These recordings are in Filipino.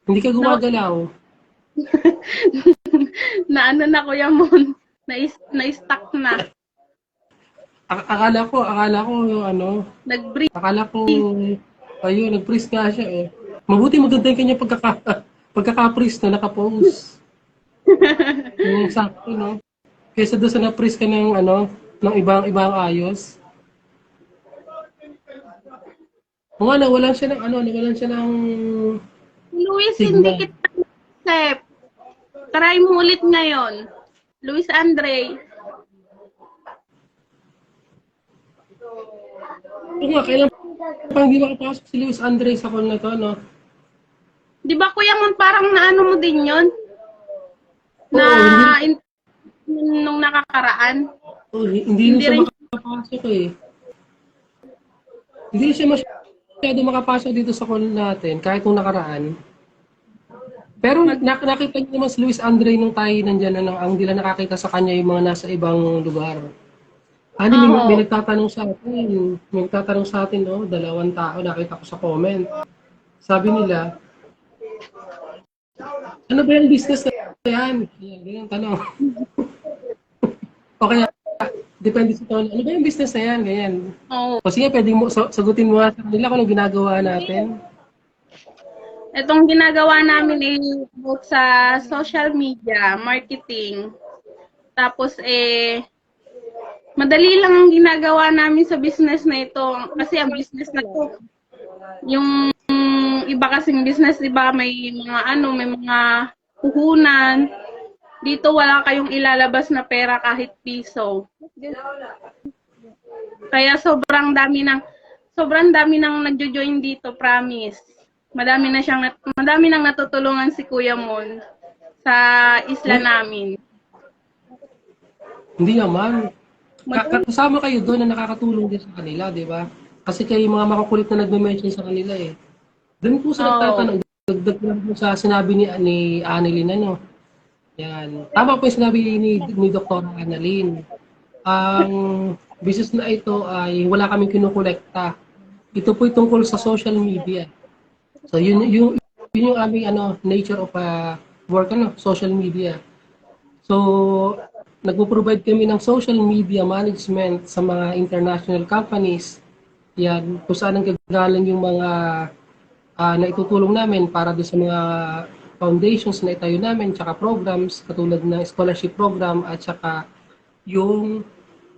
Hindi ka gumagalaw. Na ano na Kuya Mon, na-stuck na. Akala ko yung ano, Nag-breathe. akala ko, ayun, nag-freeze nga siya eh. Mabuti maganda yung kanya pagkaka-freeze na naka-pose. Yung sakto, no? Kesa doon sa na-freeze ka ng ano, ng ibang ayos. O nga, nawalan siya ng ano, nawalan siya ng Luis, hindi signal. kita accept. Try mo ulit ngayon. Luis Andre. O nga, kailan pa hindi makapasok si Luis Andre sa call na to, no? Di ba Kuya Mon, parang naano mo din yon na Oo, nung nakakaraan? hindi rin Hindi siya rin. makapasok eh. Hindi siya masyado makapasok dito sa call natin, kahit nung nakaraan. Pero nakita niyo naman si Luis Andre nung tayo nandiyan na ang hindi lang nakakita sa kanya yung mga nasa ibang lugar. Ano, may Oo. nagtatanong sa atin. May nagtatanong sa atin, no? 2 tao, nakita ko sa comment. Sabi nila, ano ba yung business na yan? Yan, ganyan tanong. O kaya, depende sa tone, ano ba yung business na yan? Ganyan. Oo. O sige, pwede mo, sagutin mo nga sa kanila kung ano ginagawa natin. Itong ginagawa namin about sa social media, marketing. Tapos madali lang ang ginagawa namin sa business na ito. Kasi ang business na ito, yung iba kasing business, iba may mga puhunan. Dito wala kayong ilalabas na pera kahit piso. Kaya sobrang dami nang nagjo-join dito, promise. Madami nang natutulungan si Kuya Mon sa isla namin. Hindi naman. Kasama kayo doon na nakakatulong din sa kanila, di ba? Kasi kayo mga makukulit na nagme-mention sa kanila eh. Doon po sa nagtatanong, dagdag lang po sa sinabi ni Annalyn, ano? Yan. Tama po yung sinabi ni Dr. Annalyn. Ang business na ito ay wala kaming kinukolekta. Ito po tungkol sa social media. So yun yung aming ano nature of work, ano, social media. So nagpo-provide kami ng social media management sa mga international companies. Yan, kung saan ang gagaling yung mga na itutulong namin para doon sa mga foundations na itayo namin, tsaka programs katulad ng scholarship program at tsaka yung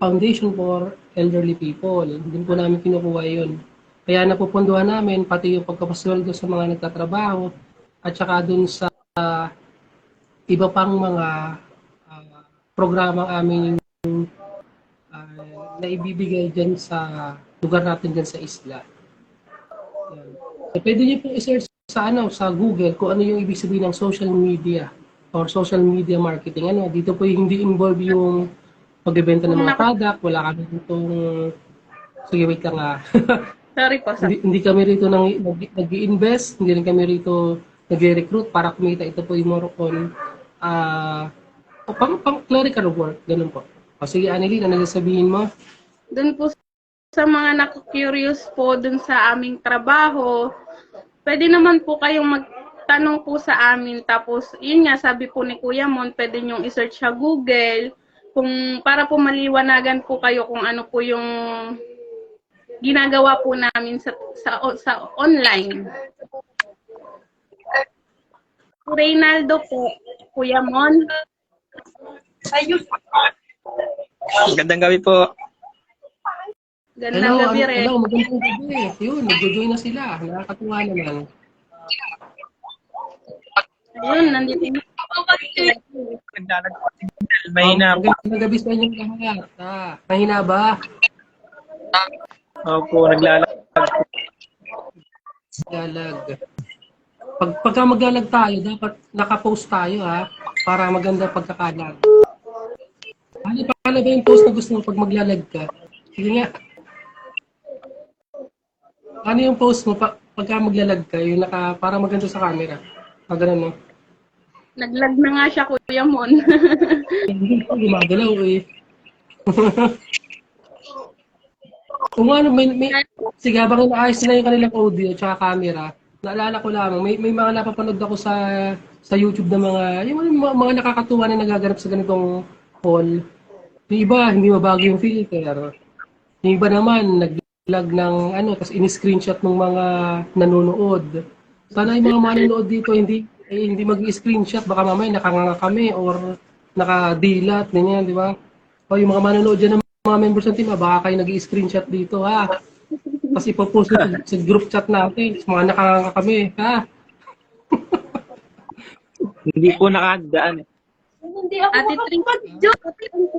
Foundation for Elderly People. Din po namin kinukuha yun. Kaya napupunduhan namin pati yung pagkapasweldo sa mga nagtatrabaho at saka dun sa iba pang mga programang aming na ibibigay dyan sa lugar natin dyan sa isla. Yan. So, pwede niyo po i-search sa sa Google kung ano yung ibig sabihin ng social media or social media marketing. Ano, dito po hindi involve yung pagbebenta ng mga product, wala kami ditong sige wait lang Sorry po. hindi kami rito nag-i-invest, hindi rin kami rito nagre-recruit para kumita. Ito po yung more on pang clerical work, ganun po. O sige, Annalyn, ano sasabihin mo? Doon po sa mga naku-curious po dun sa aming trabaho, pwede naman po kayong magtanong po sa amin. Tapos, yun nga, sabi po ni Kuya Mon, pwede nyong i-search sa Google kung para po maliwanagan po kayo kung ano po yung ginagawa po namin sa online. Reynaldo po, Kuya Mon. Ayun. Magandang gabi po. Gandang gabi rin. Hello, magandang gabi. Yun, nagjo-join na sila. Nakakatuwa naman. Ayun, nandito na. Mahina po. Magandang gabi sa inyong lahat. Mahina ba? Opo, naglalag. Galag. Pagka maglalag tayo, dapat naka-post tayo para maganda pagkakalag. Paano ba yung post na gusto mo pag maglalag ka? Sige nga. Ano yung post mo pagka maglalag ka? Yung para maganda sa camera. Ganun, no? Naglag na nga siya, Kuya Mon. Hindi ko gumagalaw eh. Kung ano, sige, habang inaayos nila yung kanilang audio at camera, naalala ko lamang, may mga napapanood ako sa YouTube na mga nakakatuwa na nagaganap sa ganitong hall. Yung iba, hindi mabago yung filter. Yung iba naman, nag-vlog ng tapos in-screenshot ng mga nanonood. Sana yung mga manonood dito, hindi mag-screenshot. Baka mamaya nakanganga kami or nakadilat, ganyan, di ba? O yung mga manonood dyan ng mga members ng team, baka kayo nag-screenshot dito, ha? Kasi ipopost sa group chat natin. Mga nakanganga kami, ha? Hindi po nakadaan. Hindi ako Ate Trin,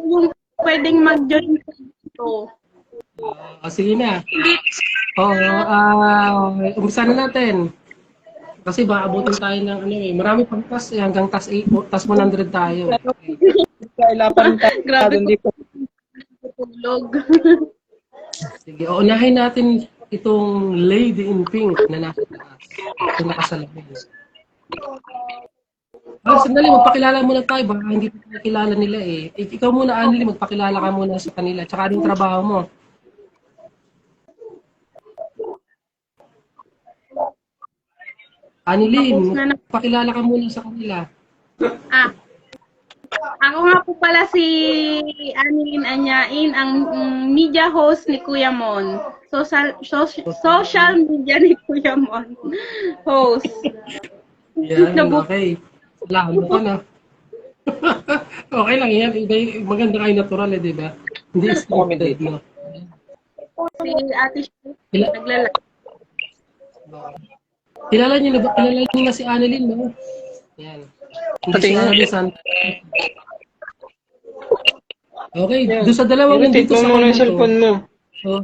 yung pwedeng mag-join dito. Sige na. Oo, umpisa na natin. Kasi baka abutin tayo ng marami pang task hanggang task 8, task 100 tayo. Kailapan tayo. Grabe Hindi po. tulog. Sige, unahin natin itong lady in pink na nasa taas. Ito nakasalamin. Sandali, magpakilala muna tayo. Baka hindi pa nakilala nila eh. Ikaw muna, Anneli, magpakilala ka muna sa kanila. Tsaka anong trabaho mo? Anneli, magpakilala ka muna sa kanila. Ah, ako nga po pala si Annelyn Anyain, ang media host ni Kuya Mon. Social media ni Kuya Mon. Host. Yan, okay. Salamat ka na. Okay lang yan. Maganda kayo natural eh, di ba? Hindi scripted, no? Si Ate Shu, naglalak. Kilala niyo na si Annelyn, no? Yan. Hindi si Annelyn Santos. Okay, doon sa dalawang nandito sa muna yung kanto. cellphone mo. So,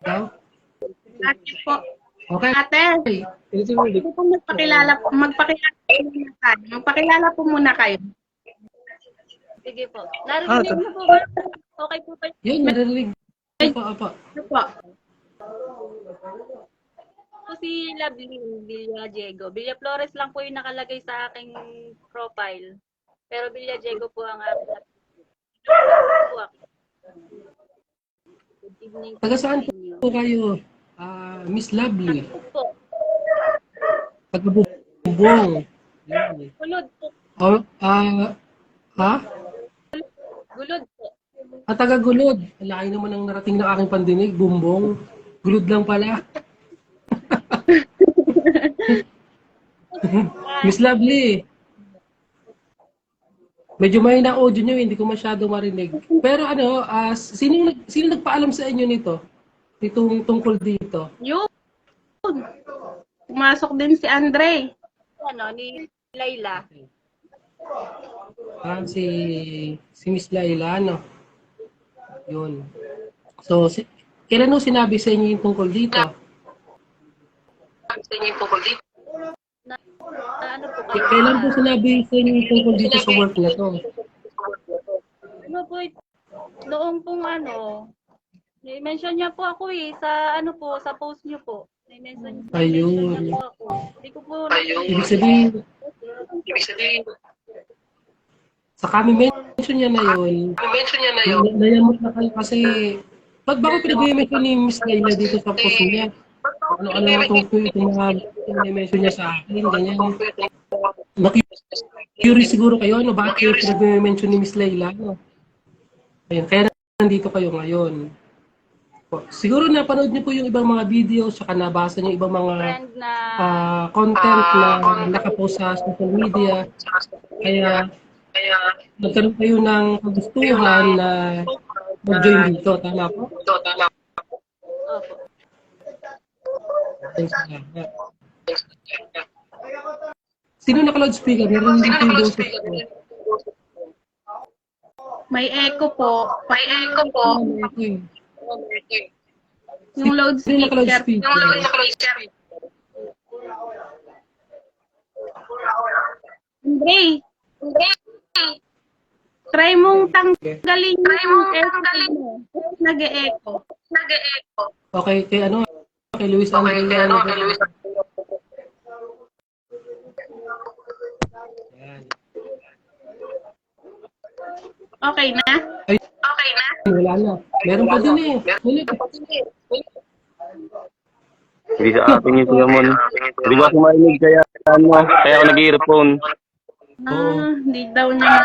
Ikaw? Ate po. Okay. Ate, hindi po magpakilala po muna tayo. Magpakilala po muna kayo. Sige po. Narinig niyo po ba? Okay po kayo? Yun, narinig. Apa. Ano po? Po si Lovely Villa Diego. Villa Flores lang po yung nakalagay sa aking profile. Pero Villa Diego po ang aking po ako. Good evening Taga saan sa inyo. po kayo? Miss Lovely. Po. Taga Bumbong. Yan. Gulod po. Oh, ha? Gulod po. Taga Gulod. Laki naman ang narating ng aking pandinig. Bumbong. Gulod lang pala. Miss Lovely. Medyo may na audio nyo, hindi ko masyado marinig. Pero sino nagpaalam sa inyo nito? Itong tungkol dito? Yun. Pumasok din si Andre. Ano, ni Layla. Si Miss Laila, no? Yun. So, kailan nung sinabi sa inyo yung tungkol dito? Ano po kayo? Kailan po sinabi sa inyo yung tungkol dito sa work na to? Ano po, noong pong mention niya po ako sa sa post niyo po. Mention Ayun. niya po ako. Hindi ko po Ibig sabihin, sa kami mention niya na yun, nayamot na kayo kasi, ba't ba ko pinag-mention ni Miss Laila dito sa post niya? Ano nga itong mga mention niya sa akin, ganyan. Curious siguro kayo, bakit kayo pinag-mention ni Miss Laila? Ayun, kaya nandito kayo ngayon. Siguro napanood niyo po yung ibang mga videos, saka nabasa niyo ibang mga friend na content na nakapost sa social media. Kaya nagkaroon kayo ng kagustuhan na mag-join dito. Tama po? opo. Sino naka-loudspeaker? Meron din yung boses ko. May echo po. Okay. Yung Sino loudspeaker. naka-loudspeaker? Andre, try mong tanggalin yung echo mo. Nag-e-echo. Okay, kay Luis Andre. Yan. Okay na? Wala na. Meron pa din eh. Hindi sa akin yung Kuya Mon. Hindi ko ako marinig kaya kaya ako nag-earphone. Hindi daw niya.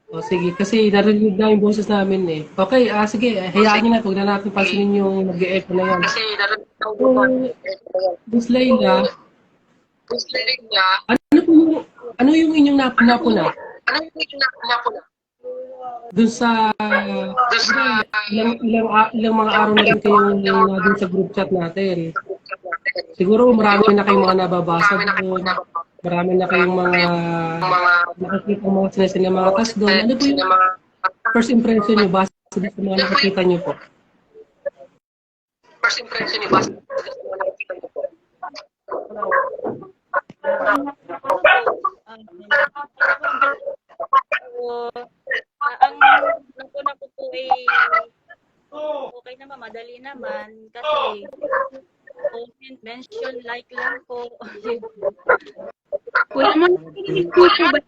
O sige, kasi narinig na yung boses namin eh. Okay, sige, hayaan nyo na. Huwag na natin pansinin yung nag-e-echo na yan. Miss Layla, ano yung inyong napuna? Doon sa ilang mga araw na rin kayong doon sa group chat natin. Siguro marami na kayong mga nababasa doon. Marami na kayong mga nakikita mga sinasin ng mga task doon. Ano po yung first impression nyo base sa mga nakikita nyo po? First impression nyo base sa mga nakikita nyo po? Ang nakuna ko po ay okay naman, madali naman. Kasi comment, mention, like lang po. Kuya mo, nakikinig po siya ba?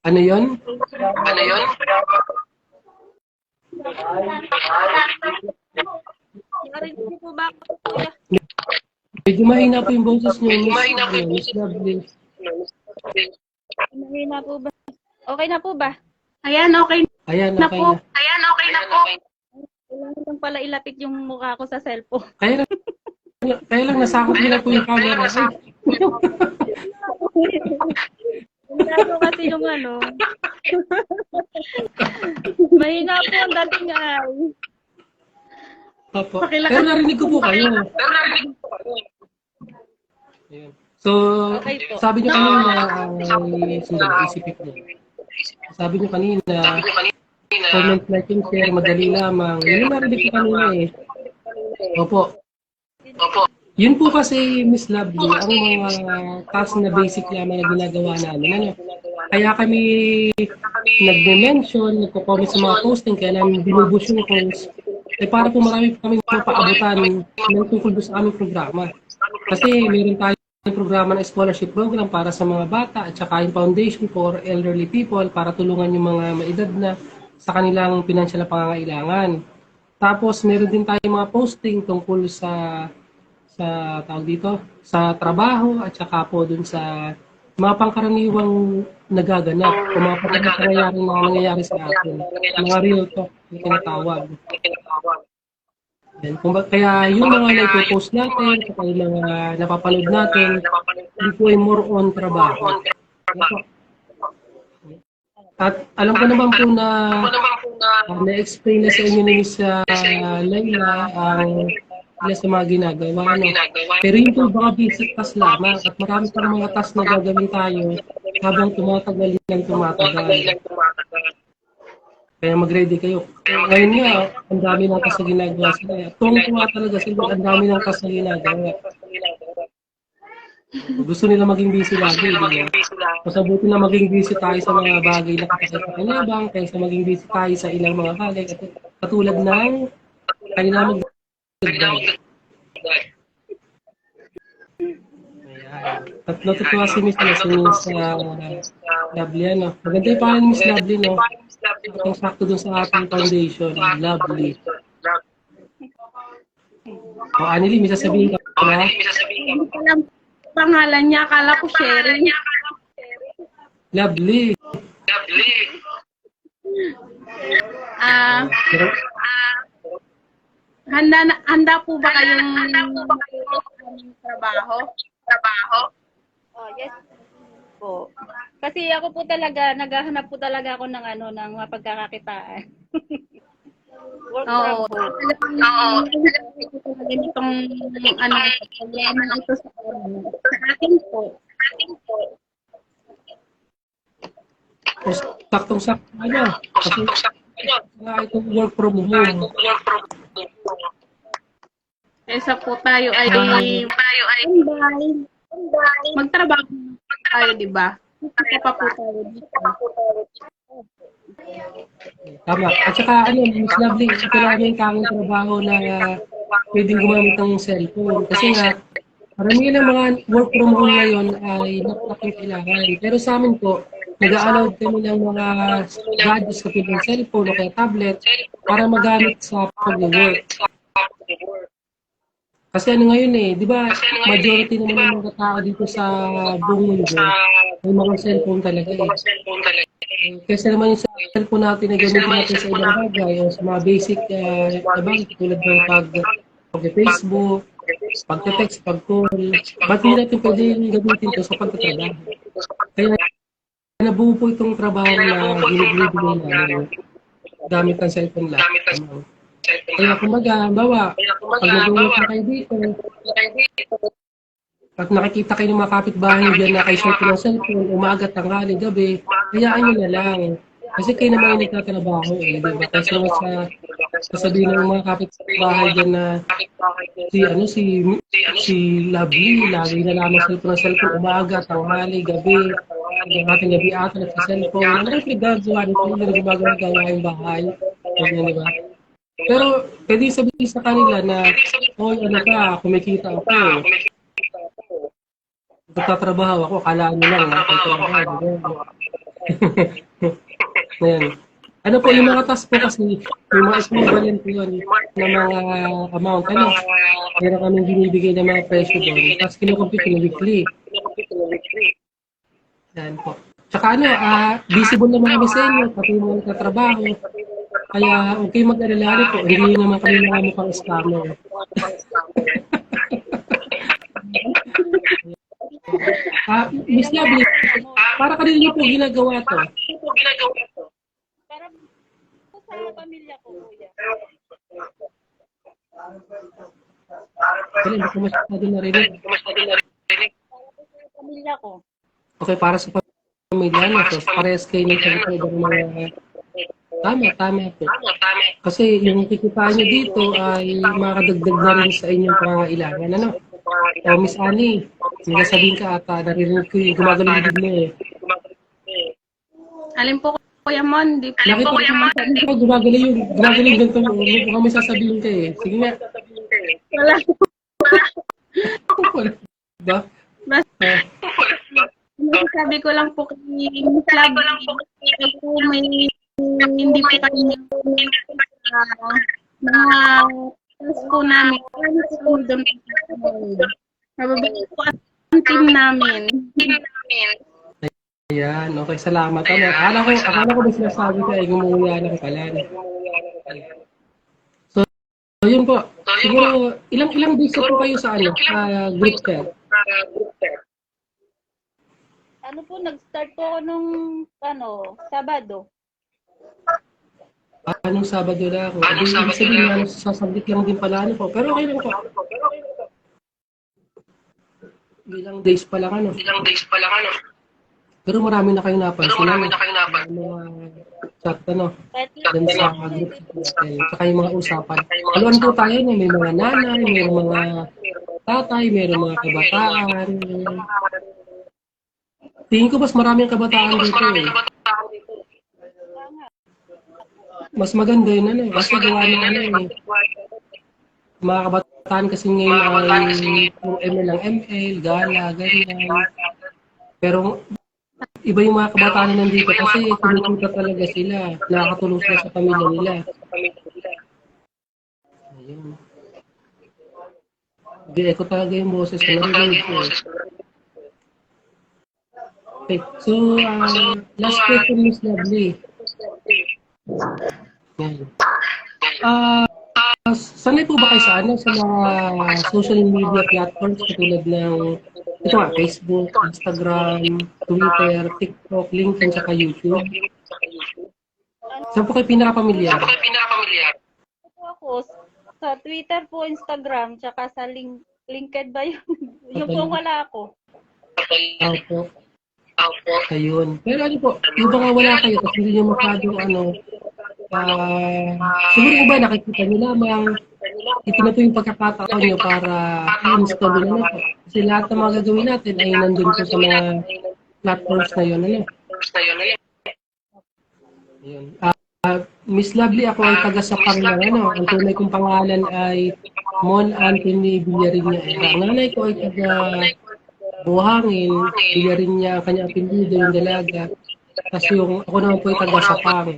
Ano yun? Narinig po ba ako, kuya? Medyo mahina po yung boses nyo. Miss Lovely. Mahina po ba? Okay na po ba? Ayan, okay Ayan, na okay po. na. Kailangan lang pala ilapit yung mukha ko sa cellphone. Kaya lang nasakot nila po yung camera. Hindi ko kasi yung ano. Mahina po ang dating ay. Opo. Pero narinig ko po kayo. Ayan. So, Okay po. sabi niyo kanina, isipin ko. Sabi niyo kanina, comment, like, and share, madali lamang. Yun yung narinig ko kanina eh. Opo. Yun po kasi, Miss Lovely, ang mga task na basic lamang na ginagawa namin. Ano? Kaya kami nagme-mention, nagko-comment sa mga posting, kaya namin binubush yung post. Eh para po marami kami mapaabutan ng tungkol sa aming programa. Kasi meron tayong programa ng scholarship program para sa mga bata at saka yung foundation for elderly people para tulungan yung mga maedad na sa kanilang financial na pangangailangan. Tapos meron din tayong mga posting tungkol sa tawag dito, sa trabaho at saka po dun sa mga pangkaraniwang nagaganap o mga nangyayari sa atin. Mga real talk na tinatawag. Yan. Kaya yung mga naipopost natin, at yung mga napapanood natin, hindi po ay more on trabaho. At alam ko naman po na na-explain na sa inyo ni Miss Layla ang ilan sa mga ginagawa. No? Pero yun po baka basic task lamang at marami pang mga task na gagawin tayo habang tumatagal lang tumatagal. Kaya mag-ready kayo. Ngayon nga, ang dami ng task na ginagawa sila. Tuwang-tuwa talaga sila, ang dami ng task na ginagawa. Gusto nila maging busy lagi, di ba? Mas mabuti na maging busy tayo sa mga bagay na kapag-kakinabang kaysa maging busy tayo sa ilang mga bagay katulad ng kanina mag-dagdag. At natutuwa si Miss Lovely, ano? Maganda yung pangalan ni Miss Lovely, no? Ang sakto dun sa ating foundation, Lovely. O, Anneli, may sasabihin ka na? Hindi ko lang pangalan niya, akala ko sharing. Lovely. Handa po ba kayong trabaho? Oh, yes po. Kasi ako po talaga, naghahanap po talaga ako ng ano, ng mapagkakakitaan. Work from home. Ganitong problema ito sa akin po. Saktong-sakto ano? Kasi itong work from home. Kesa po tayo ay magtrabaho tayo, di ba? Kasi pa po tayo dito. Tama. At saka Miss Lovely, ito namin yung tanging trabaho na pwedeng gumamit ng cellphone. Kasi nga, marami ng mga work from home ngayon ay nakakailangan. Pero sa amin po, nag-a-allow kami ng mga gadgets kapag ng cellphone o kaya tablet para magamit sa pag-work. Kasi ano ngayon di ba, majority naman ng mga tao dito sa buong mundo, may mga cellphone talaga Kasi naman yung cellphone natin na gamitin natin sa ibang bagay o sa mga basic na bagay tulad ng pag-Facebook, pag-text, pag-call, ba't hindi natin pwedeng gamitin ito sa pagtatrabaho? Kaya nabuo po itong trabaho na ginigilid namin gamit ng cellphone lang. Kaya kumbaga, bawa, pag nag-uulog na kayo dito, at nakikita kayo ng mga kapitbahay dyan na kayo cellphone ng cellphone, umaga, tanghali, gabi, hayaan nyo na lang. Kasi kayo naman yung nagtatrabaho diba? Kasi naman sasabihin ng mga kapitbahay dyan na si Lovely, lagi na lamang cellphone, umaga, tanghali, gabi, ang ating gabi ata nagsa-cellphone. Ano kayo pinagagawa nito? Hindi na gumagawa yung bahay. Ganyan, diba? Pero pwede sabihin sa kanila na, oy, ano ka, kumikita ako. Nagtatrabaho ako, kalaan nyo lang. Ayan. Ano po, yung mga task po kasi, yung mga equivalent po yun ng mga amount. Meron kaming binibigay ng mga presyo doon. Tapos kinukompute yung weekly. Yan po. Tsaka visible naman kami sa inyo, pati yung mga nagtatrabaho. Kaya okay mag-alala po, hindi naman kami mga mukhang scammer. Miss Lovely, para kanina niyo po ginagawa to? Para po sa pamilya ko, kuya. Kaya hindi ko masyado narinig. Para po sa pamilya ko. Okay, para sa pamilya na. So, parehas kayo ng mga Tama po. Kasi yung kikitaan nyo dito ay makakadagdag na rin sa inyong pangangailangan. Ano? O Miss Annie, nagsasabihin ka at narinig ko yung gumagaling bibig mo Alin po Kuya Mon, di po. Nakita ko naman gumagaling ganito mo. Hindi ko kami sasabihin ka Sige nga. Wala. Wala. Ba? Sabi ko lang po kay Miss Lovely, po may hindi po kami mga task po namin. Mababalik po ang team namin. Ayan, okay, salamat. Akala ko ba sinasabi ka, gumuya na ka pala. So, yun po. Siguro, ilang days po kayo sa group chat? Ano po, nag-start po ako nung, Sabado. Anong Sabado na ako? Ibig sabihin na sasabit lang din pala po. Pero okay lang po. Ilang days pa lang Pero marami na kayong napansin. Mga chat dun sa group chat. Saka yung mga usapan. Haluan po tayo may mga nanay, may mga tatay, may mga kabataan. Tingin ko mas maraming kabataan dito Mas maganda yun Mas magawa ng mga kabataan kasi ngayon ay yung ML lang ML, gala, ganyan. Pero iba yung mga kabataan na nandito kasi kumikita talaga sila. Nakakatulong sila sa pamilya nila. Ayun. Hindi ko talaga yung boses ko. Okay. So, last question, Miss Lovely. Sanay po ba kayo sa mga social media platforms katulad ng Facebook, Instagram, Twitter, TikTok, LinkedIn, saka YouTube? Saan po kayo pinaka-pamilyar? Ako, sa Twitter po, Instagram, tsaka sa LinkedIn ba yun? Yung po wala ako. Opo. Ayun. Pero yung baka wala kayo kasi hindi nyo masyadong siguro ba nakikita nyo lamang ito na po yung pagkakataon nyo para i-install nyo na po. Kasi lahat ng mga gagawin natin ay nandun po sa mga platforms na yun. Ayun. Miss Lovely, ako ay taga Sapang lang. Ang tunay kong pangalan ay Mon Anthony Villariña. Ang nanay ko ay taga Buhangin, Villariña, kanyang apelyido, yung dalaga. Tapos yung, ako naman po yung taga-Sapang.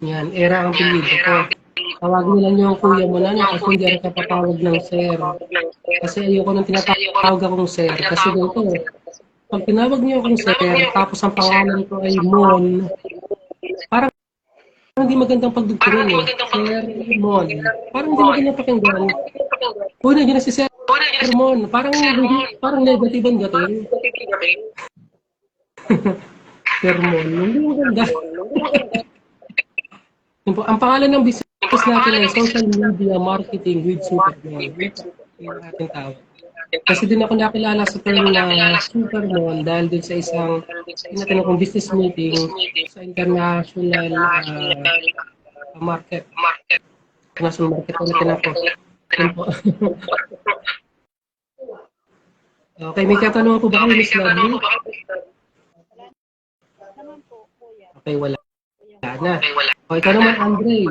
Yan, Era ang pilido ko. Tawagin nila niyo ang kuya mo na kasi hindi ako kapatawag ng sir. Kasi ayoko nang tinatawag akong sir. Kasi ganito, pag tinawag niyo akong sir, tapos ang pangalan ko ay Mon, parang hindi magandang pagdugtong eh. Sir Mon. Parang hindi magandang pakinggan. Uy, nandiyan na si Sir Mon. Parang negative ang dating. Sir Mon. Hindi maganda. Yun po, ang pangalan ng business natin ay Social Media Marketing with Supermon. Yung ating tawag. Kasi din ako nakilala sa term na Supermon dahil din sa isang tinatanong kong business meeting sa international market. International market ulit na po. Yun po. Okay, may katanungan po ba kayo, Miss Lovely? Okay, wala. Wala na. O, ikaw naman, Andre.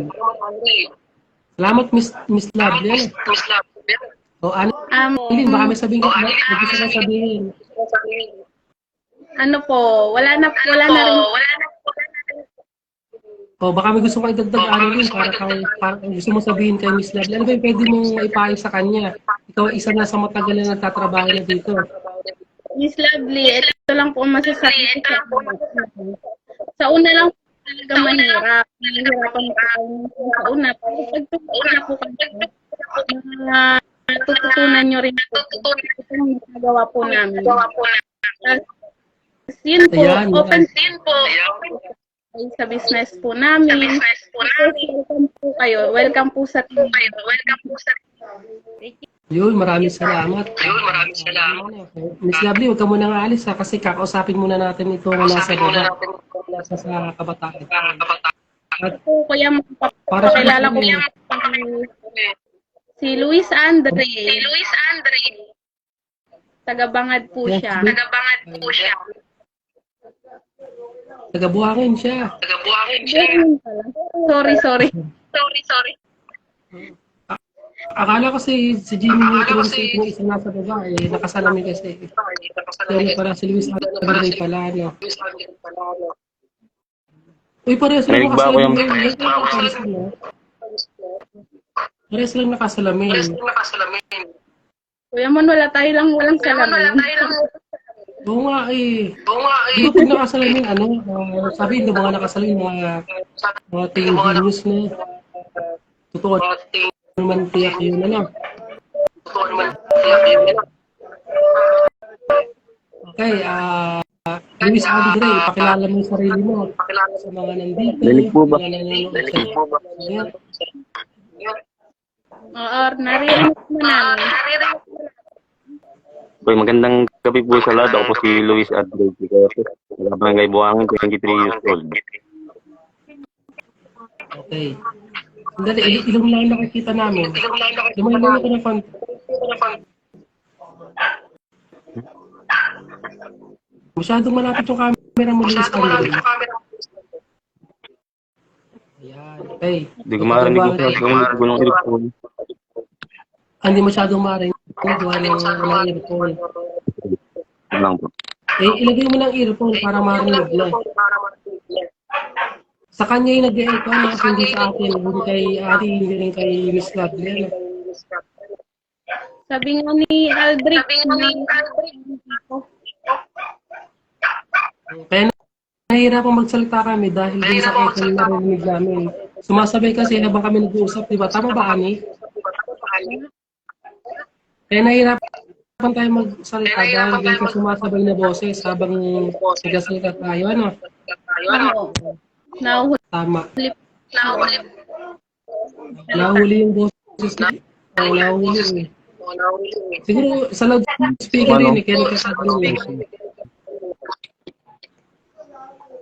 Salamat, Miss Lovely. O, Annalyn, baka may sabihin ka. Gusto ka sabihin. Ano po, wala na rin. O, baka may gusto kang idagdag, Annalyn, para gusto mo sabihin kay Miss Lovely. Ano ba yung pwede mong ipayo sa kanya? Ikaw, isa na sa matagal na nagtatrabaho na dito. Miss Lovely, ito lang po ang masasabi ko sa una lang po talaga mahirap. Mahirapan mo sa una. Pag po kayo, tututunan nyo rin po. Ito ang nagagawa po namin. Yun po, open din po sa business po namin. Welcome po kayo. Welcome po sa team. Yun, maraming salamat. Miss Lovely, huwag ka muna nga alis ha, kasi kakausapin muna natin ito na nasa baba. Nasa sa kabataan. At po, kuya, para sa makilala ko kanila, si Luis Andre. Taga-Bangad po Yes, siya. taga-Buhangin siya. Sorry. Akala ko si Jimmy Neutron si itong isang nasa baba eh, nakasalamin kasi. Kaya pala si Luis Andre pala, no? Uy, parehas lang Narinig ba ako yung... nakasalamin. Parehas lang nakasalamin. Kuya Mon, walang salamin. Oo nga eh. Di ba pag nakasalamin, sabi ng mga nakasalamin, mga tingin news na totoo naman tiyak yun, Okay, Luis Andre, pakilala mo yung sarili mo sa mga nandito. Narinig po ba? Mga nanonood sa Oo, naririnig mo namin. Okay, magandang gabi po sa lahat. Ako po si Luis Adre. Barangay Buhangin, 23 years old. Okay. Sandali, ilang lang nakikita namin. Lumayo ko ng konti. Masyadong malapit yung camera mo, Luis Andre. Ayan, okay. Hindi ko marinig ko sa gulong earphone. Hindi masyadong marinig. Gawa ng earphone. Yun lang po. Ilagay mo ng earphone para marinig na. Sa kanya yung nag-echo na hindi sa akin. Hindi kay Ari, hindi rin kay Miss Lovely. Sabi nga ni Aldrich, Kaya nahihirapang magsalita kami dahil din sa echo na narinig namin. Sumasabay kasi habang kami nag-uusap, di ba? Tama ba, Ani? Kaya nahihirapan tayo magsalita dahil din sa sumasabay na boses habang nagsasalita tayo. Tama. Nahuli yung boses na. Nahuli eh. Siguro sa loudspeaker rin eh, kaya nagkasabi yun.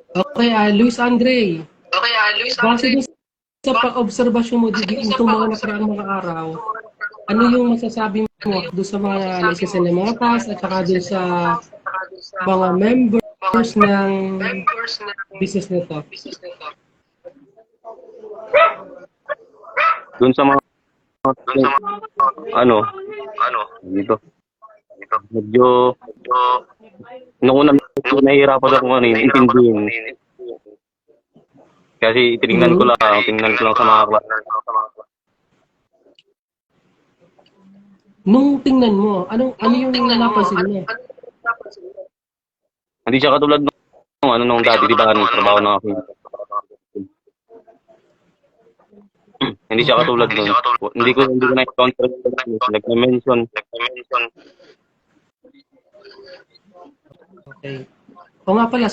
Okay, Luis Andre. Base din sa pag-obserbasyon mo itong mga nakaraang mga araw, ano yung masasabi mo doon sa mga naisisin ng mga task at saka doon sa mga members ng business nito? Doon sa mga... dito. medyo, nung una, nahihirapan ako intindihin. Kasi tinignan ko lang sa mga klase. Nung tingnan mo, ano yung napansin mo? Hindi siya katulad nung dati, di ba, nung trabaho na ako. Hindi siya katulad nun. Hindi ko na-encounter nag-mention. Okay. O nga pala,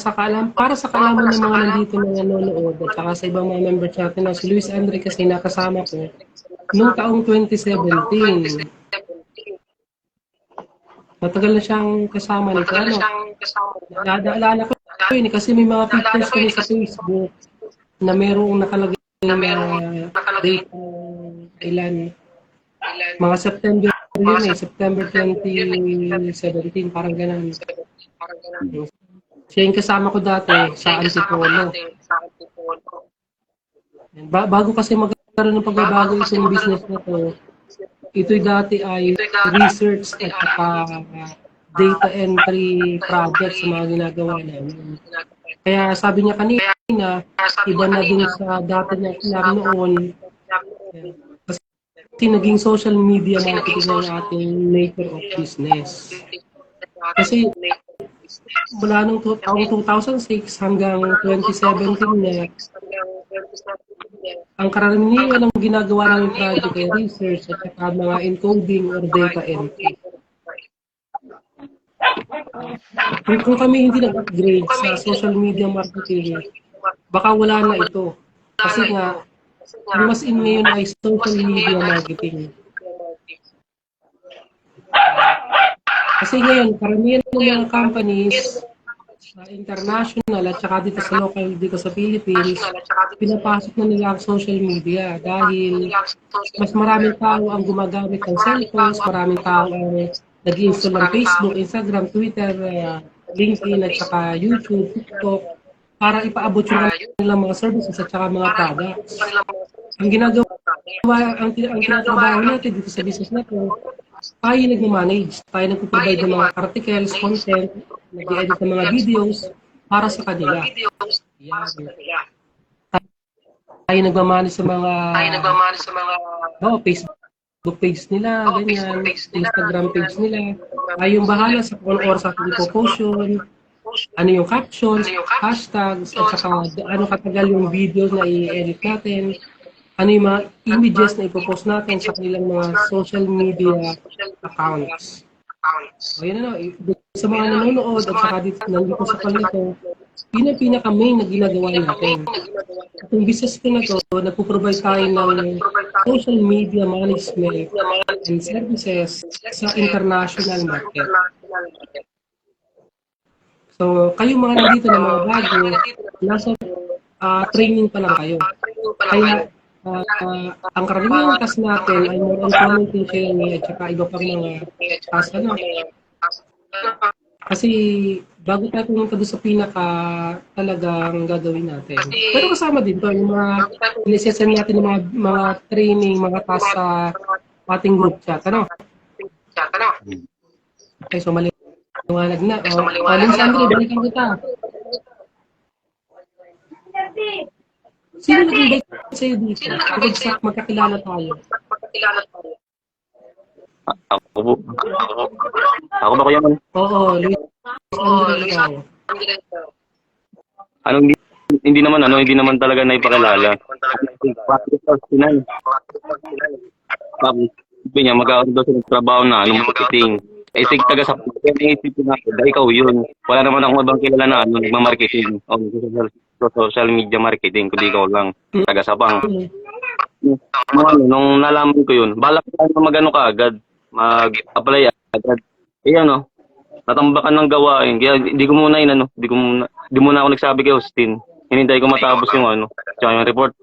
para sa kaalaman ng mga nandito na nanonood at saka sa ibang mga members natin na si Luis Andre kasi nakasama ko noong taong 2017. Matagal na siyang kasama nito. Naalala ko yun kasi may mga pictures ko sa Facebook na merong nakalagay na date ilan. Mga September yun September 2017, parang ganun. Siya yung kasama ko dati sa Antipolo. Bago kasi magkaroon ng pagbabago itong business na to, ito'y dati ay research at saka data entry project sa mga ginagawa namin. Kaya sabi niya kanina, iba na din sa dati niya noon. Kasi naging social media marketing ang ating nature of business. Kasi mula nung taong 2006 hanggang 2017 na, ang karaniwan ng ginagawa namin project ay research at saka mga encoding or data entry. Kung kami hindi nag-upgrade sa social media marketing, baka wala na ito. Kasi nga, ang mas in ngayon ay social media marketing. Kasi ngayon, karamihan ng mga companies sa international at saka dito sa local, dito sa Philippines, pinapasok na nila ang social media dahil mas maraming tao ang gumagamit ng cellphones, maraming tao ang nag-install ng Facebook, Instagram, Twitter, LinkedIn at saka YouTube, TikTok para ipaabot yung kanilang mga services at saka mga products. Ang tinatrabaho natin dito sa business na to, tayo nagmamanage, tayo nagpo-provide ng mga articles, content, nag-edit ng mga videos para sa kanila. Yan. Tayo nagmamanage sa mga Facebook page nila, ganyan, Instagram page nila. Tayo yung bahala sa kung oras sa ipopost yun, ano yung captions, hashtags, at saka ano katagal yung videos na i-edit natin, ano yung mga images na ipopost natin sa kanilang mga social media accounts. O yun sa mga nanonood at saka nandito sa palito, yun ang pinaka-main na ginagawa natin. At yung business ko na to, nagpo-provide tayo ng social media management and services sa international market. So, kayo mga nandito na mga bago, nasa training pa lang kayo. Kaya, ang karaniwang task natin ay more on commenting, sharing, at saka iba pang mga task kasi bago tayo pumunta doon sa pinaka talagang gagawin natin. Pero kasama din to yung mga inisesend natin ng mga training, mga task sa ating group chat. Ano? Okay, so maliwanag na. Aling Sandro, balikan kita. Sino nag-invite sa'yo dito? Pagkagsak magkakilala tayo. Ako ba kuya man? Oo, Luis Andre tayo. Hindi naman talaga naipakilala. Sabi niya, mag-aawag daw sa trabaho na marketing. Sig taga sa isipin na, ikaw yun. Wala naman akong ibang kilala na nagmamarketing. Social media marketing, kundi ikaw lang. Taga Sabang. Nung nalaman ko yun, balak ko mag-ano ka agad. Mag-apply agad. Natambakan ng gawain. Kaya di muna ako nagsabi kay Austin. Hinintay ko matapos yung tsaka yung report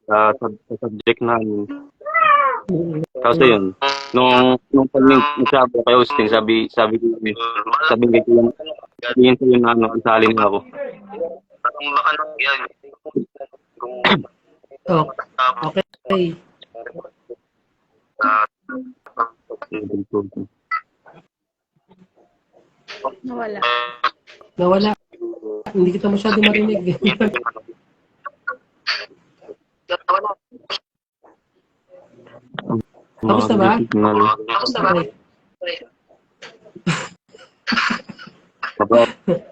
sa subject namin. Tapos yun, nung nagsabi kay Austin, sabi ko sabihin ko yun na isalin ako. Natambakan ng Okay. nawala. Nawala. Hindi kita masyado marinig. Tapos na ba? Signal. Okay. Papa,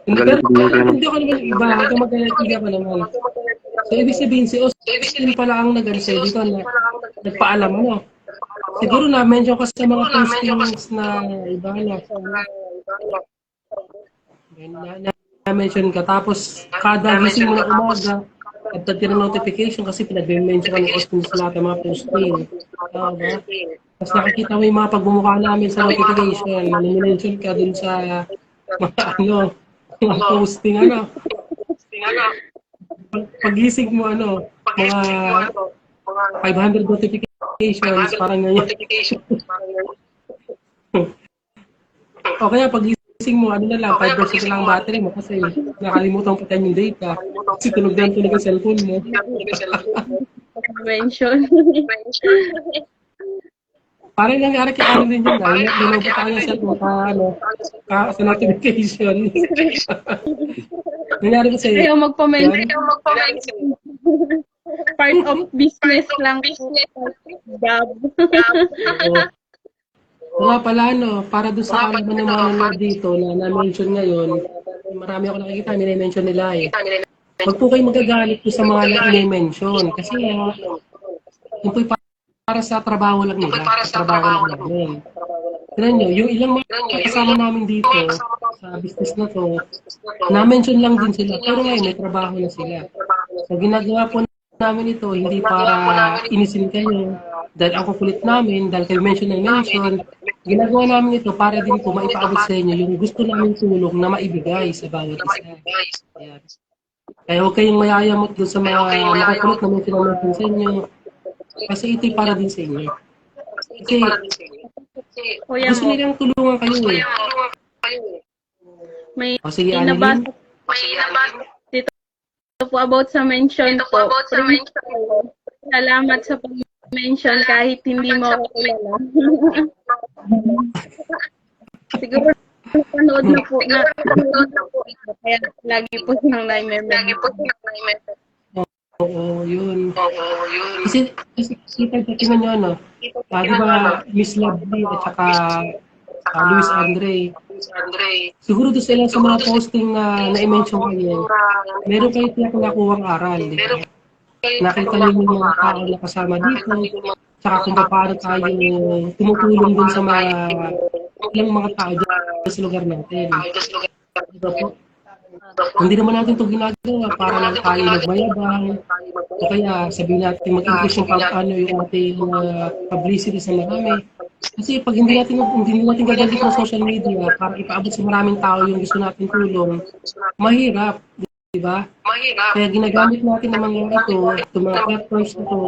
Hindi, galit pero din kayo. hindi ako naman iba. Ito magkakaibigan ko naman. So, ibig sabihin, si Austin pala ang nag-ansay dito na nagpaalam, ano? Siguro na-mention ka sa mga postings na iba na. Na-mention ka. Tapos, kada gising mo na umaga, at ng notification kasi pinag-mention ka ni Austin sa lahat ng mga posting. Tama ba? Tapos nakikita mo yung mga pagbumukha namin sa notification. Nanimention ka dun sa mga mga posting, Pagising mo, mga 500 notifications, parang ganyan. O kaya pagising mo, na lang, 5% na lang ang battery mo kasi nakalimutan pa tayo yung data. Kasi tunog ang cellphone mo. Mention. Parang nangyari kay ano din yun, dahil nilobot ako yung cellphone sa notification. Nangyari ko sa'yo. Ayaw magpa-mention. Part of business lang. Job. Nga pala, para doon sa kalaban ng mga nanonood dito na na-mention ngayon, marami ako nakikita, nila-mention nila eh. Huwag po kayo magagalit po sa mga na-mention kasi yun po para sa trabaho lang nila. Trabaho lang namin. Tignan nyo, yung ilang mga kasama namin dito sa business na to, na-mention lang din sila. Pero ngayon, may trabaho na sila. So, ginagawa po namin ito, hindi para inisin kayo. Dahil ang kukulit namin, dahil kayo mention ng mention, ginagawa namin ito para din po maipaabot sa inyo yung gusto namin tulong na maibigay sa bawat isa. Ayan. Kaya huwag kayong mayayamot doon sa mga nakakulit na may pinamention sa inyo. Kasi ito'y para din sa inyo. Kasi Kuya gusto mo, nilang tulungan kayo eh. may O sige, inabasa Annalyn. dito po about sa mention po. Salamat sa pag-mention kahit hindi mo ako kilala. Siguro napanood na po na. Kaya lagi po siyang na-remember. Oo, yun. Kasi kita nyo, di ba, Miss Lovely at saka Luis Andre. Siguro doon sila sa mga posting na na-mention kayo, meron kayo tiyak nakuhang aral, di ba? Nakita niyo yung mga tao na kasama dito, tsaka kung paano tayo tumutulong dun sa ilang mga tao dyan sa lugar natin. Diba po? Hindi naman natin ito ginagawa para lang tayo magmayabang o kaya sabihin natin mag-increase yung ating publicity sa marami. Kasi pag hindi natin gagamit ng social media para ipaabot sa maraming tao yung gusto natin tulong, mahirap. Diba? Kaya ginagamit natin ang mga itong mga platforms na ito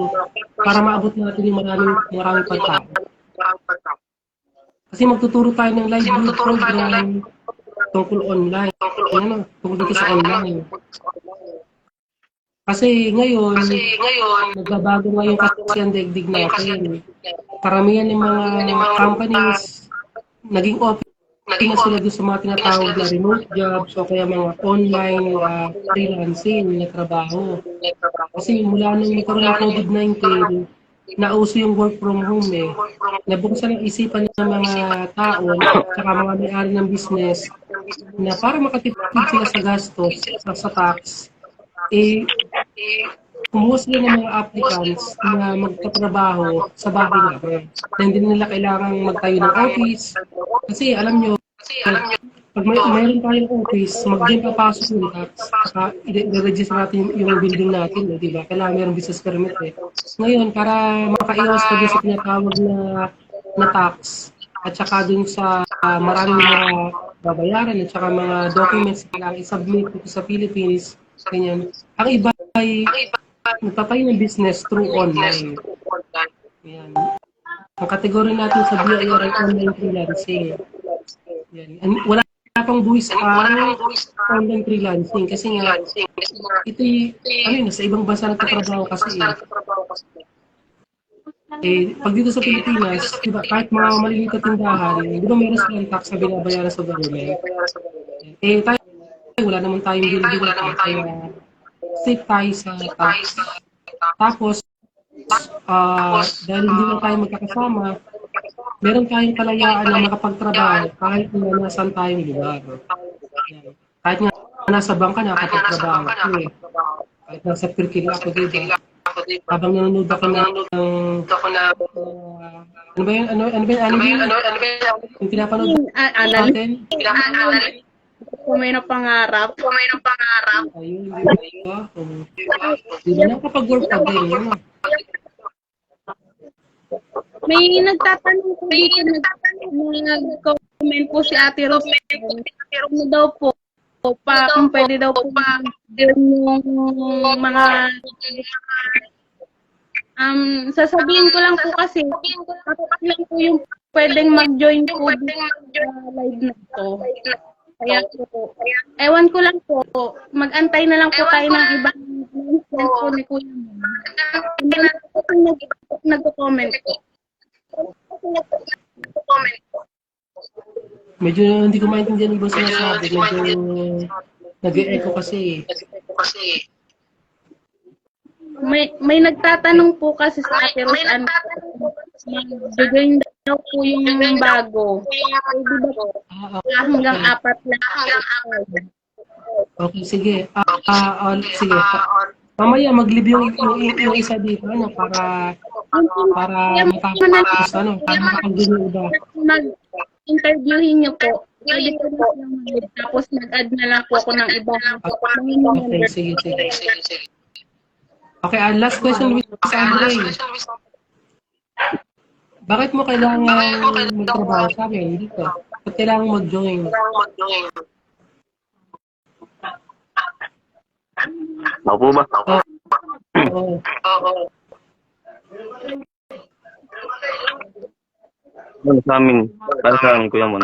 para maabot natin yung maraming pagtao. Kasi magtuturo tayo ng live group program tungkol online. Tungkol dito sa online. Kasi ngayon, nagbabago ngayon kasi ang daigdig natin. Karamihan ng mga companies naging open na sila doon sa mga tinatawag na remote jobs o kaya mga online freelancing na trabaho. Kasi mula nung nagkaroon ng COVID-19, nauso yung work from home eh. Nabuksan ang isipan ng mga tao at mga may-ari ng business na para makatipid sila sa gastos, sa tax, kumuha sila ng mga applicants na magtatrabaho sa bahay namin. Na hindi nila kailangang magtayo ng office. Kasi alam nyo, pag mayroon tayong office, mag-diyan papasok yung tax. Saka i-register natin yung building natin, di ba? Kailangan mayroong business permit eh. Ngayon, para makaiwas ka dun sa tinatawag na tax, at saka dun sa maraming mga babayaran at saka mga documents na kailangan i-submit dito sa Philippines, ganyan. Ang iba ay nagtatayo ng business through online. Yan. Ang kategory natin sa BIR ay online freelancing. Yan. Wala pang buwis ang online freelancing kasi nga ito'y sa ibang bansa nagtatrabaho kasi pag dito sa Pilipinas, diba, kahit mga maliliit na tindahan, di ba meron silang tax na binabayaran sa government? tayo, wala naman tayong building. Kaya safe tayo sa tax. Tapos, dahil hindi na tayo magkakasama, meron tayong kalayaan na makapagtrabaho kahit na nasaan tayong lugar. Yan. Kahit nga nasa bangka nakapagtrabaho ako eh. Kahit nasa Pirkil ako, diba? Habang nanonood ako ano ba yun? Ano ba yun? Yung pinapanood natin? Kung may napangarap. Ayun, diba? Diba nakapag-work pa din, ano? May nagtatanong po dito, nag-comment po si Ate Rose. Ano daw po, kung pwede daw po yung mga sasabihin ko lang po kasi dapat lang po yung pwedeng mag-join po sa live na ito. Kaya po, ewan ko lang po, mag-antay na lang po tayo ng ibang announcement po ni Kuya Mon. Nag-comment po. Medyo hindi ko maintindihan yung ibang sinasabi. Medyo nag-e-echo kasi. May nagtatanong po kasi sa Ate Rose, mag-join daw po yung bago. Pwede ba po? Hanggang 4 lang. Okay, sige. Sige. Mamaya mag-leave yung isa dito, ano, para matapos, ano, para makapag-join yung iba. Mag-interviewin niyo po. Pwede po na silang mag-leave. Tapos nag-add na lang po ako ng iba. Okay, sige. Okay, last question with Andre. Bakit mo kailangan magtrabaho sa amin dito? Bakit kailangan mag-join? Ako po ba? Oo. Sa amin, para sa amin, Kuya Mon.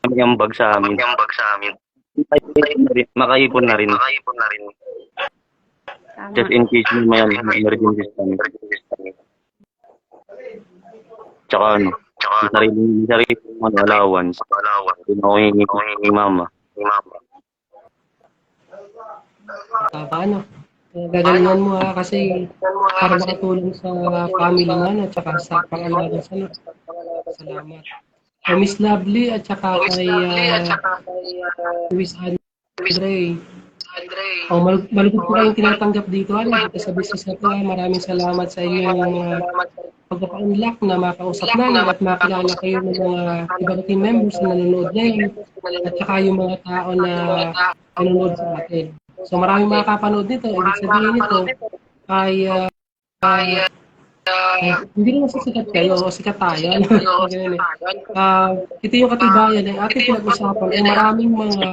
Kami ang bag sa amin. Makaipon na rin. Just in case may emergencies kami. Tsaka ano, sarili allowance. Hindi ako hingi ni mama. Ano? Gagalingan mo kasi para makatulong sa family mo at saka sa pang-alaga sa anak. Salamat. Kay Miss Lovely at saka kay Miss Andre. Malugod po kayong tinatanggap dito. Dito sa business na ito. Maraming salamat sa inyong pagpapa-unlock na makausap namin at makilala kayo ng mga ibang team members na nanonood ngayon at saka yung mga tao na nanonood sa atin. So maraming makakapanood nito. Ibig sabihin nito ay hindi naman sa sikat kayo o sikat tayo. Ito yung katibayan ng ating pinag-usapan ay maraming mga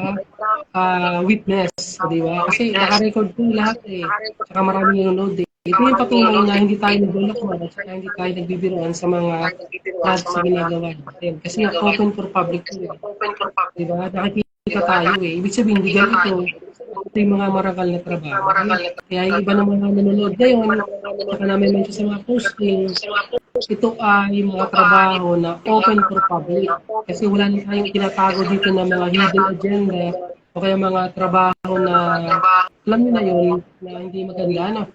witness, di ba? Kasi naka-record ko lahat eh. Saka maraming nanonood eh. Ito yung patunay na hindi tayo naglalakman at saka hindi tayo nagbibiroan sa mga ads na ginagawa natin. Kasi open for public to eh. Di ba? Nakikita tayo eh. Ibig sabihin, hindi ganito. Ito yung mga marangal na trabaho. Kaya yung iba ng mga nanonood ngayon, saka namin mention sa mga posting, ito ay mga trabaho na open for public. Kasi wala na tayong tinatago dito na mga hidden agenda o kaya mga trabaho na alam nyo na yun na hindi maganda. Ano?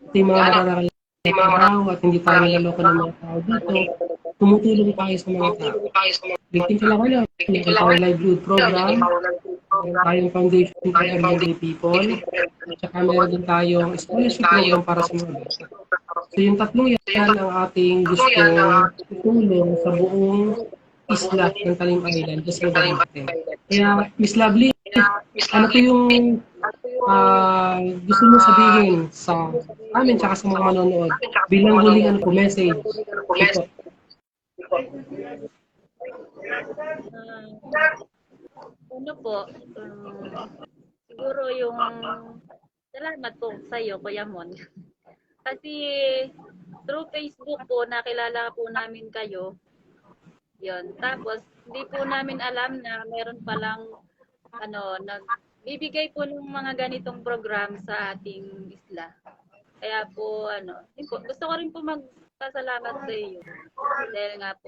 Ito yung mga marangal na trabaho at hindi tayo naloko ng mga tao dito. Tumutulong tayo sa mga tao. Victim ka lang ano, may tayong livelihood program, meron tayong foundation for elderly people, at saka meron din tayong scholarship program para sa mga bata. So yung tatlong yan ang ating gusto itulong sa buong isla ng Talim Island, just lugar natin. Kaya, Miss Lovely, ano po yung gusto mo sabihin sa amin tsaka sa mga manonood bilang huling ano po, message? Ito. Ano po, siguro yung salamat po sa iyo, Kuya Mon. Kasi through Facebook po, nakilala po namin kayo. Yun. Tapos, hindi po namin alam na meron palang nagbibigay po ng mga ganitong program sa ating isla. Kaya po, gusto ko rin po magpasalamat sa iyo. Dahil nga po,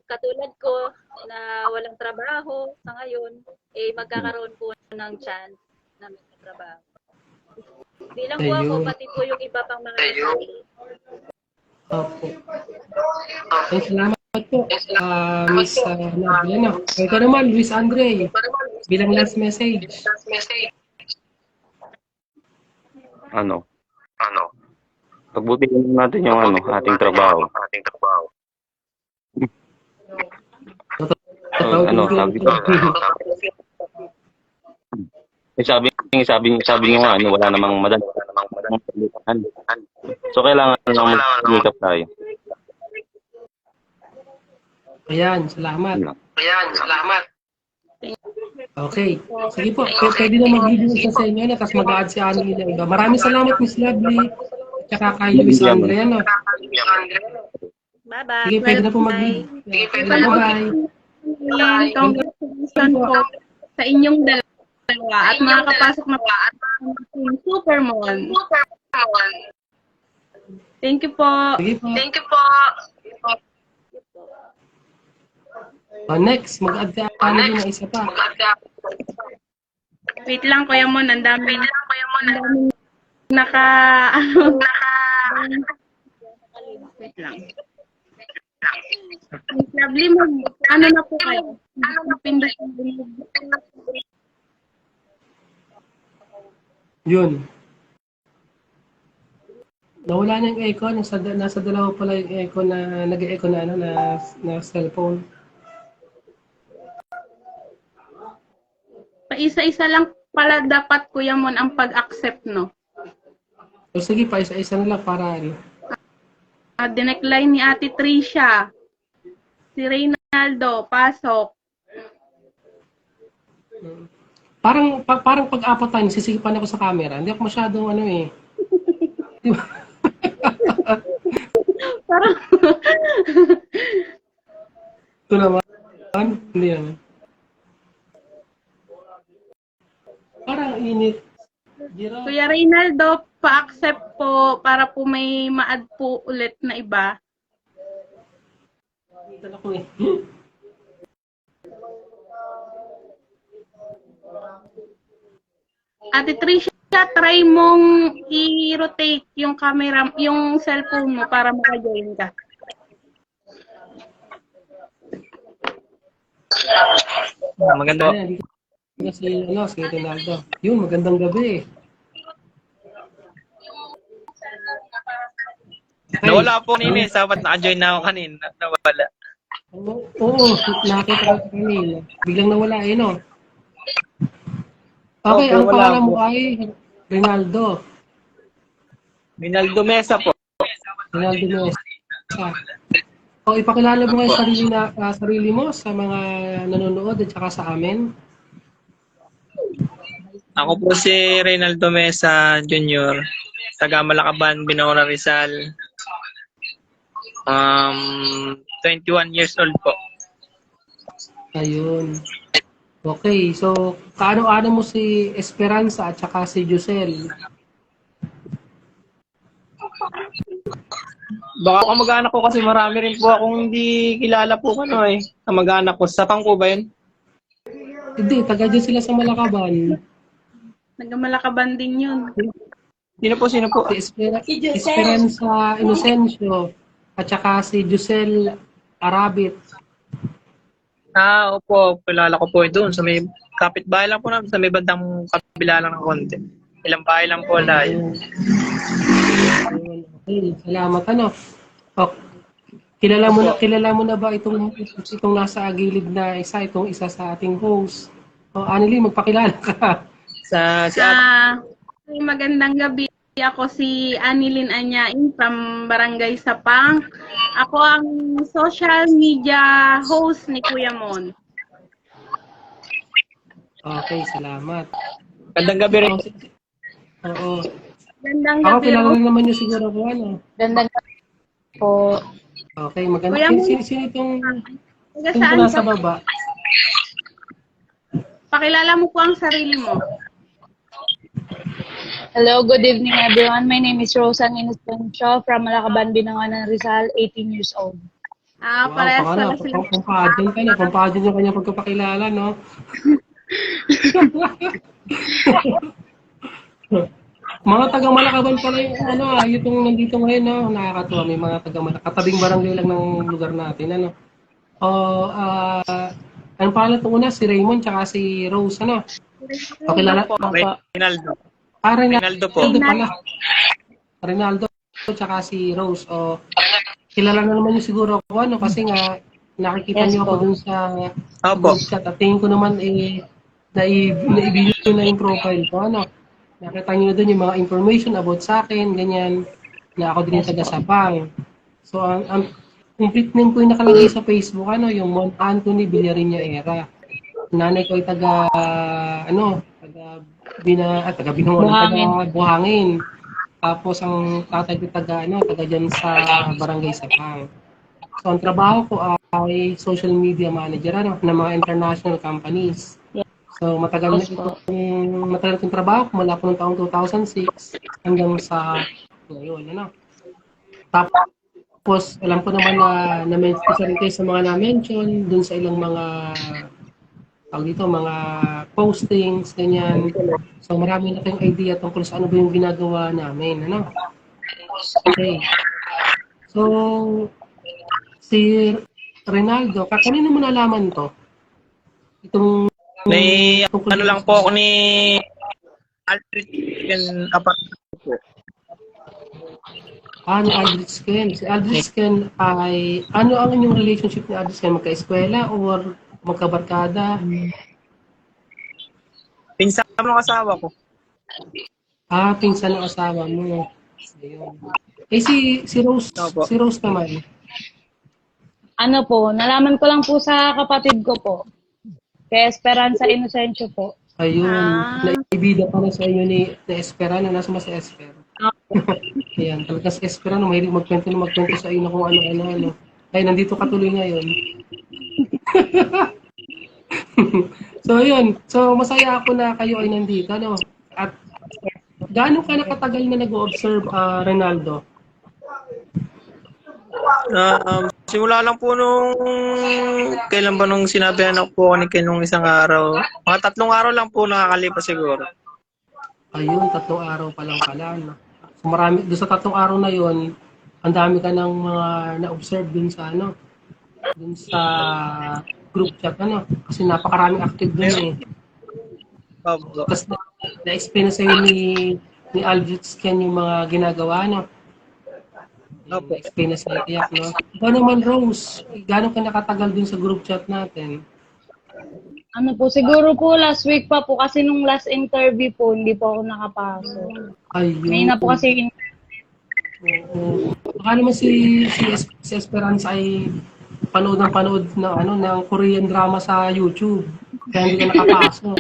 katulad ko na walang trabaho sa ngayon, magkakaroon po ng chance na may trabaho. Hindi lang po ako, Ayun. pati po yung iba pang mga kasali. Opo. Ay, salamat po, Miss Nadia. Ikaw naman, Luis Andre, bilang last message. Ano? Pagbutihin natin yung ating trabaho. Sabi ko. Sabi niyo nga, wala namang madali. So, kailangan lang mag-usap tayo. Ayan, salamat. Okay. Sige po, pwede na mag-video sa inyo na, tapos mag-add si Annalyn na iba. Maraming salamat, Miss Lovely. At saka kay Luis Andre, ano. Bye-bye. Sige, pwede na po mag-video. Bye-bye. Congratulations po sa inyong dalawa at makakapasok na po yung Supermall. Thank you po. Sige po. Next, mag-add ka Annalyn na isa pa. Wait lang, Kuya Mon, ang dami wait lang. Miss Lovely, ano na po kayo? Yun. Nawala na yung echo. Nasa dalawa pala yung echo na nag-echo na, na cellphone. Paisa-isa lang pala dapat, Kuya Mon, ang pag-accept, no? So, sige pa, isa-isa na lang para ano. Dinecline ni Ate Tricia. Si Reynaldo, pasok. Parang pag-apatan, sisigipan ako sa camera. Hindi ako masyadong ano eh. Di ba? Parang, Ito naman. Hindi naman. Parang init. Gira. Kuya Reynaldo, pa-accept po para po may ma-add po ulit na iba. Ito na ko eh. Ate Tricia, try mong i-rotate yung camera, yung cellphone mo para maka-join ka. Maganda. Ayan, si Ronaldo. Yun, magandang gabi. Okay. Nawala po nini. Dapat naka-join na ako kanina. Nawala. Oo, nakita ko kanina. Biglang nawala eh, no? Okay, Okay, ang wala pangalan po. mo ay Ronaldo. Minaldo Mesa po. Ronaldo Mesa. O, ipakilala mo nga yung sarili mo sa mga nanonood at saka sa amin. Ako po si Reynaldo Mesa Jr. Taga Malakaban, Binora, Rizal. 21 years old po. Ayun. Okay, so kaano-ano mo si Esperanza at saka si Josel? Baka kamag-anak ko kasi marami rin po akong hindi kilala po kamag-anak ko. Sapang po ba yun? Hindi, taga dyan sila sa Malakaban. Nagamalakaban din yun. Sino po? Si Esperanza Inocencio at saka si Josel Arabit. Opo. Kilala ko po doon. Sa may kapitbahay lang po namin. Sa may bandang kabila lang ng konti. Ilang bahay lang po layo. Ayun. Okay, salamat. Ano? O, kilala mo na ba itong nasa gilid na itong isa sa ating host? O, Annalyn, magpakilala ka. Si Ate. Magandang gabi. Ako si Annalyn Anyain from Barangay Sapang. Ako ang social media host ni Kuya Mon. Okay, salamat. Gandang gabi rin. Oo. Magandang Ako, gabi. kilala rin naman niyo siguro ko ano. Ganda po. Okay, maganda. Kuya Mo. Sino itong Taga sino saan nasa ka? baba? Pakilala mo po ang sarili mo. Hello, good evening everyone. My name is Rosan Inocencio from Malakaban, Binangonan, Rizal, 18 years old. Parehas Wow, pala sila. pampadyant ka na. Pampadyant yung kanyang pagkapakilala, no? Mga taga-Malakaban pala yung itong nandito ngayon, no? Nakakatuwa. May mga taga-Malakaban. Katabing barangay lang ng lugar natin, ano? Ang pangalan ito una, si Raymond tsaka si Rose, ano? O, kilala? Rinaldo. Rinaldo Rinaldo po. pala. Rinaldo tsaka si Rose. O, kilala na naman yung siguro ako, ano? Kasi nga, nakikita niyo ako dun sa Opo. group chat. At tingin ko naman, naibigay na yung profile ko, ano? Nakita niyo doon yung mga information about sa akin, ganyan, na ako din yung taga-Sabang. So, ang complete name ko yung nakalagay sa Facebook, ano, yung Mon Anthony Villarino Era. Nanay ko ay taga Buhangin. Tapos, ang tatay ko taga dyan sa Barangay Sabang. So, ang trabaho ko ay social media manager, ano, ng mga international companies. So, matagal itong trabaho ko mula po noong taong 2006 hanggang sa ngayon, ano. Tapos, alam ko naman na-mention ko sa rin kayo sa mga na-mention dun sa ilang mga mga postings, ganyan. So, marami na kayong idea tungkol sa ano ba yung ginagawa namin, ano. Okay. So, si Rinaldo, kanino mo nalaman to? Itong May ano lang po ako ni Aldrich and apartment po. Ni Aldrich Ken. Si Aldrich Ken ay, ano ang inyong relationship ni Aldrich Ken? Magka-eskwela or magkabarkada? Pinsan ng asawa ko. Pinsan ng asawa mo. Ayun. Si Rose, Opo. si Rose naman. Ano po, nalaman ko lang po sa kapatid ko po. Kay Esperanza Inocencio po. Ayun. Naibida pa na sa inyo ni Espera, na nasa mas Espera. Ayan, talaga si Espera, mahilig magkwento sa inyo kung ano. Ay, nandito ka tuloy ngayon. So, yun. So, masaya ako na kayo ay nandito, ano? At gaano ka nakatagal na nag-observe, Ronaldo? Simula lang po kailan ba nung sinabihan ako po ni Ken nung isang araw. Mga 3 araw lang po nakakalipas siguro. Ayun, 3 araw pa lang pala. No? So, doon sa 3 araw na yun, ang dami ka ng mga na-observe dun sa dun sa group chat, ano? Kasi napakaraming active dun eh. Tapos na-explain na sa'yo ni Aldrich Ken yung mga ginagawa, no? Na-explain na sa'yo, tiyak, no? Ikaw naman, Rose, gano'n ka nakatagal dun sa group chat natin? Ano po, siguro po last week pa po kasi nung last interview po, hindi po ako nakapasok. Ayun. Ngayon na po kasi Oo. Baka naman si Esperanza ay panood ng Korean drama sa YouTube. Kaya hindi ka nakapasok.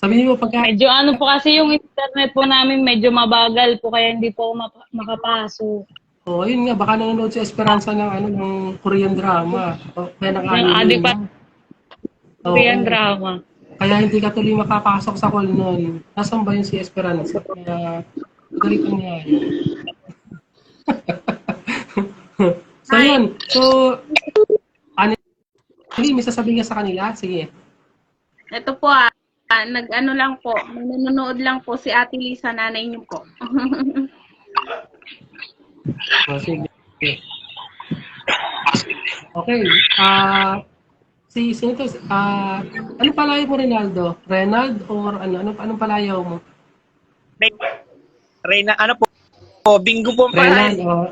Sabihin mo pagka... medyo ano po kasi yung internet po namin medyo mabagal po kaya hindi po ako makapasok. Oh, ayun nga, baka nanonood si Esperanza ng Korean drama. Kaya Adik pa Korean drama. Kaya hindi ka tuloy makapasok sa call noon. Nasaan ba yun si Esperanza? Kaya galit ang niya. So, yun. So, may sasabihin ka sa kanila? Sige. Ito po nag-ano lang po, nanonood lang po si Ate Lisa, nanay niyo po. Sige. Okay. Sino to? Anong palayaw mo, Rinaldo? Renald or anong palayaw mo? Reyna, ano po? Bingo po ang Renald pala.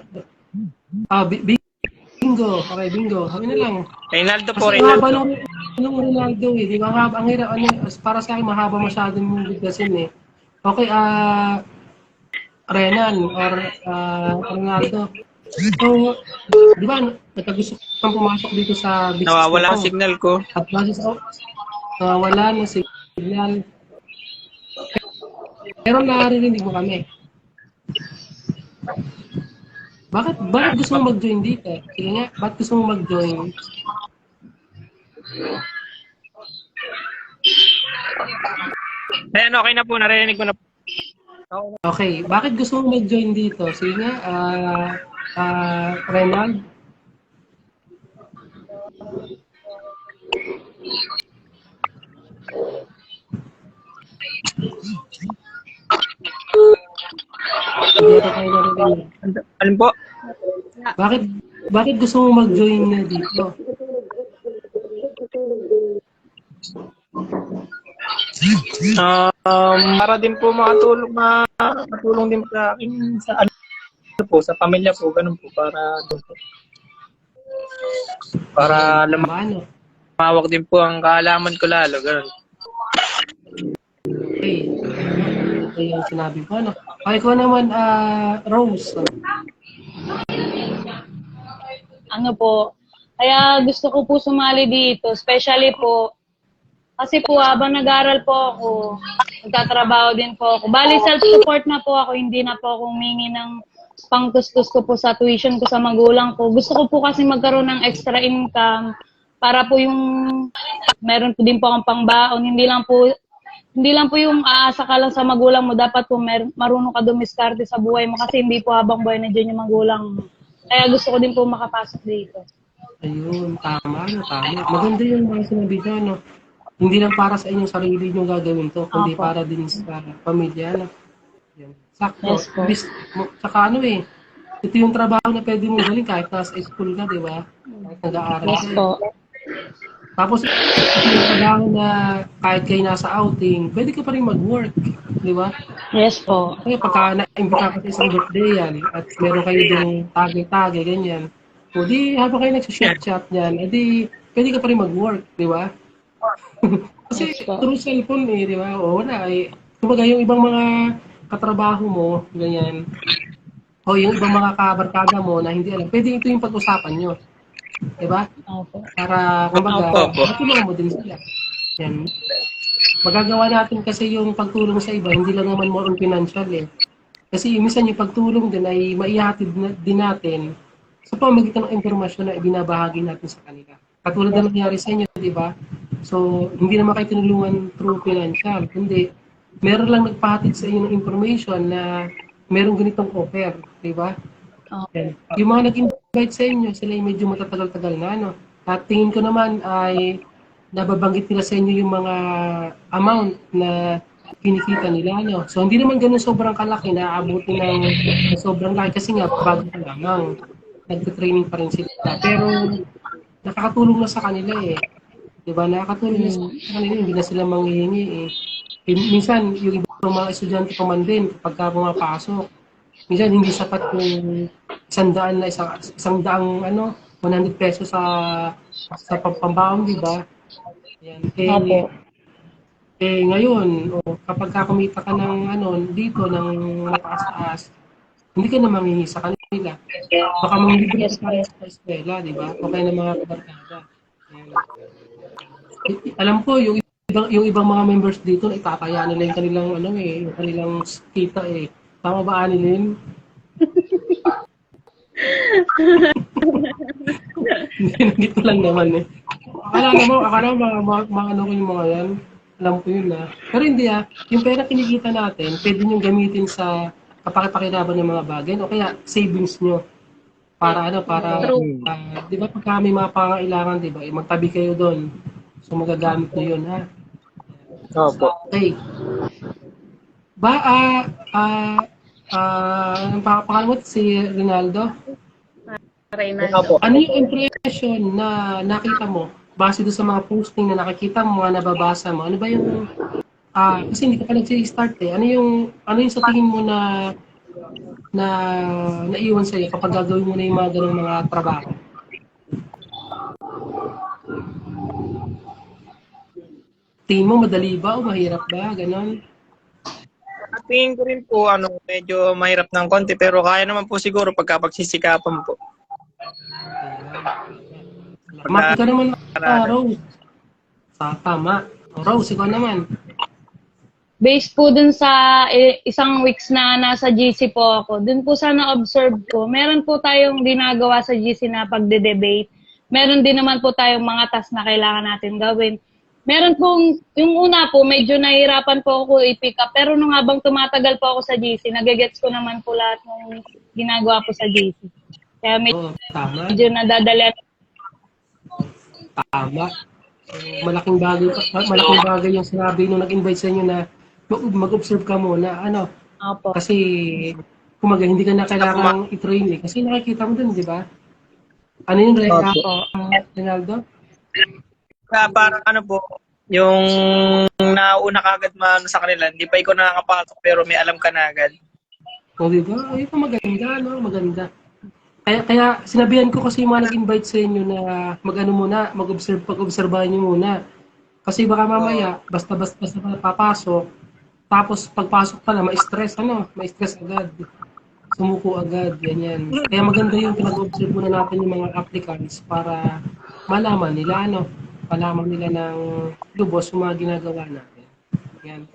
Bingo. Okay, bingo. Kami na lang. Reynaldo po, Kasi mahaba Reynaldo. nung Ronaldo eh. Di ba? Ang hirap, para sa akin, mahaba masyadong yung biglasin eh. Okay, Renan or Ronaldo. So, di ba, nagkagusto kang pumasok dito sa business Nawawala ang ko. signal ko. At base sa nawawala ng signal. Pero naririnig mo kami. Bakit gusto mo mag-join dito? Sige nga, bakit gusto mo mag-join? Ayan, okay na po. Narinig ko na po. Okay, bakit gusto mo mag-join dito? Sige nga, Renald. Hindi ata tayo narinig. Alin po? Bakit, bakit gusto mo mag-join na dito? Para din po makatulong din sa akin sa ano po, sa pamilya po, ganun po, para Paano? lumawak din po ang kaalaman ko lalo, ganun. Okay. Ito yung sinabi ko, ano? Okay, ikaw naman, Rose. Ano po, kaya gusto ko po sumali dito, especially po, kasi po habang nag-aaral po ako, nagtatrabaho din po ako. Bali, self-support na po ako, hindi na po ako humingi ng pangtustos ko po sa tuition ko sa magulang ko. Gusto ko po kasi magkaroon ng extra income para po yung meron po din po akong pangbaon, hindi lang po yung aasa ka lang sa magulang mo, dapat po marunong ka dumiskarte sa buhay mo kasi hindi po habang buhay nandiyan yung magulang mo. Kaya gusto ko din po makapasok dito. Ayun, tama, ano, tama. Maganda yung mga sinabi ko, ano? Hindi lang para sa inyong sarili yung gagawin to, kundi Apo. para din sa pamilya, ano? Yan. Sakto. Yes po. Saka ano ito yung trabaho na pwede mong galing kahit nasa school ka, di ba? Kahit nag-aaral Yes ka. po. Tapos, ito yung trabaho na kahit kayo nasa outing, pwede ka pa rin mag-work, di ba? Yes po. Kaya pagka na-imbita ka sa isang birthday yan, at meron kayo yung tagay-tagay, ganyan. O di, habang kayo nagsa-chat yan, edi, pwede ka pa rin mag-work, di ba? Kasi Yes po. through cellphone di ba? O wala kumbaga yung ibang mga katrabaho mo, ganyan. O yung ibang mga kabarkada mo na hindi alam, pwede ito yung pag-usapan nyo. Di ba? Opo. Para, kumbaga, Opo. matulungan mo din sila. Yan. Magagawa natin kasi yung pagtulong sa iba, hindi lang naman more on financial Kasi minsan yung pagtulong din ay maihatid din natin sa pamamagitan ng impormasyon na ibinabahagi natin sa kanila. Katulad na nangyari sa inyo, di ba? So, hindi naman kayo tinulungan through financial. Hindi. Meron lang nagpahatid sa inyo ng information na merong ganitong offer, di ba? Yan. Yung mga nag-invite sa inyo, sila ay medyo matatagal-tagal na, no? At tingin ko naman ay nababanggit nila sa inyo yung mga amount na kinikita nila, no? So, hindi naman ganun sobrang kalaki na aabutin ng sobrang laki kasi nga, bago pa lamang. Nagte-training pa rin sila. Pero, nakakatulong na sa kanila Diba? Nakakatulong na sa kanila, hindi na sila manghihingi Minsan, yung ibang mga estudyante pa man din, kapag pumapasok, minsan hindi sapat yung isang daang 100 pesos sa pambaon, di ba? Yan. Opo. Ngayon, kapag kumita ka ng dito, ng mataas-taas, hindi ka na manghihingi sa kanila. Baka manglibre ka rin sa eskwela, di ba? O kaya ng mga kabarkada. Yan. Alam ko, yung ibang mga members dito, itataya nila yung kanilang, yung kanilang kita Tama ba, Anilin? Dito lang naman Akala mga ko yung mga yan. Alam ko yun Pero hindi yung pera kinikita natin, pwede nyo gamitin sa kapakipakinaban ng mga bagay o kaya savings nyo. Para di ba pagka may mga pangailangan, di ba, magtabi kayo doon. So magagamit nyo yun, Opo. Okay. Ang pangalan mo si Ronaldo? Reynaldo. Ano yung impression na nakita mo base doon sa mga posting na nakikita mo, mga nababasa mo? Ano ba yung kasi hindi ka pa nag-start Ano yung sa tingin mo na naiwan sa'yo kapag gagawin mo na yung mga ganung mga trabaho? Tingin mo madali ba o mahirap ba? Ganon? Tingin ko rin po, medyo mahirap ng konti, pero kaya naman po siguro pagka pagsisikapan po. Tama ka naman, Rose. Tama. Rose, ikaw naman. Based po dun sa isang weeks na nasa GC po ako, dun po sa na-observe ko, meron po tayong ginagawa sa GC na pagde-debate. Meron din naman po tayong mga task na kailangan natin gawin. Meron pong, yung una po, medyo nahihirapan po ako i-pick up. Pero nung habang tumatagal po ako sa GC, nagigets ko naman po lahat ng ginagawa po sa GC. Kaya Tama. medyo nadadala. Tama. So, malaking bagay yung sinabi nung nag-invite sa inyo na mag-observe ka muna. Opo. Kasi kumaga, hindi ka na kailangang i-train eh. Kasi nakikita mo dun, di ba? Ano yung Ronaldo? Kaya parang ano po, yung nauna kagad man sa kanila, hindi pa ikaw nakakapasok pero may alam ka na agad. O, di ba? Ay, ito maganda, no? Maganda. Kaya sinabihan ko kasi yung mga nag-invite sa inyo na mag-ano muna, pag-obserbahan nyo muna. Kasi baka mamaya, basta papasok, tapos pagpasok pa na, ma-stress agad. Sumuko agad, ganyan. Kaya maganda yung pinag-observe muna natin yung mga applicants para malaman nila, malaman nila ng lubos yung mga ginagawa natin. Yan.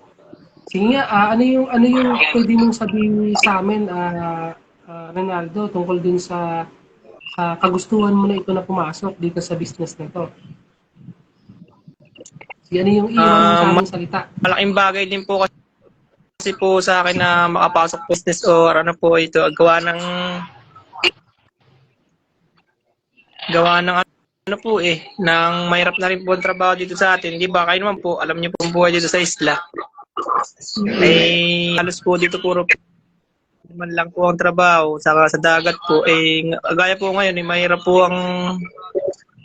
Sige nga, ano yung pwede mong sabihin sa amin, Ronaldo, tungkol din sa kagustuhan mo na ito na pumasok dito sa business na to? Sige, ano yung iwan mo sa aming salita? Malaking bagay din po kasi po sa akin na makapasok business or ano po ito, gawa ng ano po nang mahirap na rin po ang trabaho dito sa atin. Di ba? Kayo naman po, alam niyo po ang buhay dito sa isla. Halos po dito puro man lang po ang trabaho. Saka sa dagat po, gaya po ngayon, mahirap po ang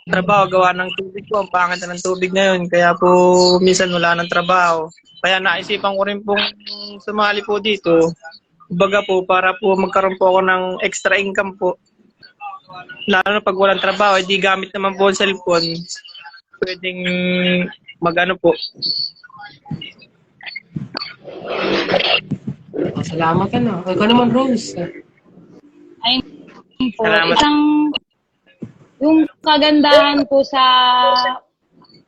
trabaho. Gawa ng tubig po, ang pangit na ng tubig ngayon. Kaya po, minsan wala ng trabaho. Kaya naisipan ko rin pong sumali po dito. Baga po, para po magkaroon po ako ng extra income po. Lalo na pag walang trabaho, hindi gamit naman po ang cellphone. Pwedeng magano po. Salamat Ikaw naman, Rose. Ayun po, Salamat. yung kagandahan po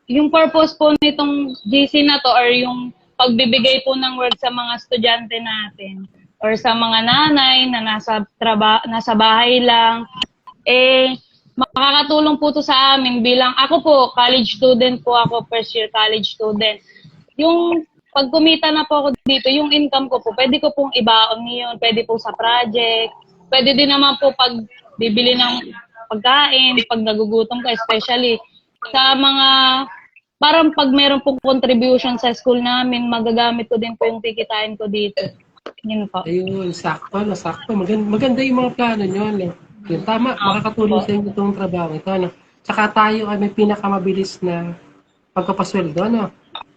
yung purpose po nitong GC na to or yung pagbibigay po ng work sa mga estudyante natin or sa mga nanay na nasa bahay lang, makakatulong po to sa amin bilang ako po, college student po ako, first year college student. Yung pag kumita na po ako dito, yung income ko po, pwede ko pong ibaon yun, pwede po sa project, pwede din naman po pag bibili ng pagkain, pag nagugutom ka, especially sa mga, parang pag meron pong contribution sa school namin, magagamit ko din po yung tikitain ko dito. Yun po. Ayun, sakto. Maganda yung mga plano nyo. Yun, tama, makakatulong sa inyo itong trabaho ito. Tsaka tayo ay may pinakamabilis na pagpapasweldo,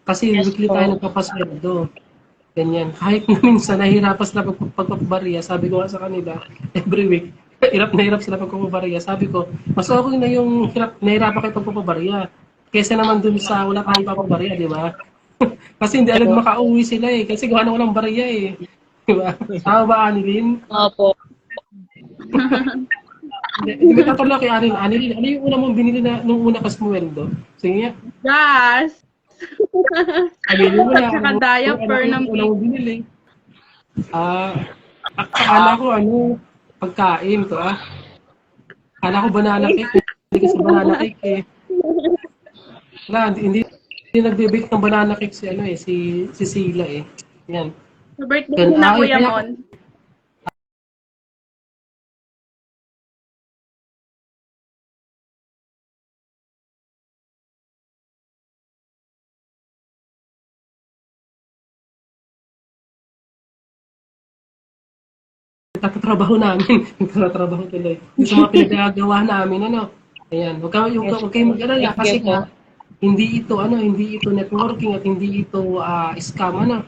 Kasi weekly tayo nagpapasweldo. Ganyan. Kahit minsan nahihirapan sila pagpapabariya, sabi ko nga sa kanila, every week, hirap na hirap sila pagpapabariya. Sabi ko, mas okay na yung nahirapan kayo pagpapabariya. Kesa naman dun sa wala tayong papabariya, di ba? Kasi hindi agad makauwi sila kasi gawa na walang bariya Di ba? Tama ba, Anilin? Opo. Hindi ka pala kay Anilin. Ano yung una mong binili nung una ka sweldo? Sige nga. Gas. Anilin mo na. Tsaka diaper ng una mong binili. Akala ko pagkain to Akala ko banana cake. Hindi kasi banana cake Wala, hindi nagbe-bake ng banana cake si Sila Yan. Sa birthday na Kuya Mon. Nagtatrabaho tuloy. Yung sa mga pinagagawa namin, Ayan, huwag kayo mag-alala kasi hindi ito networking at hindi ito scam,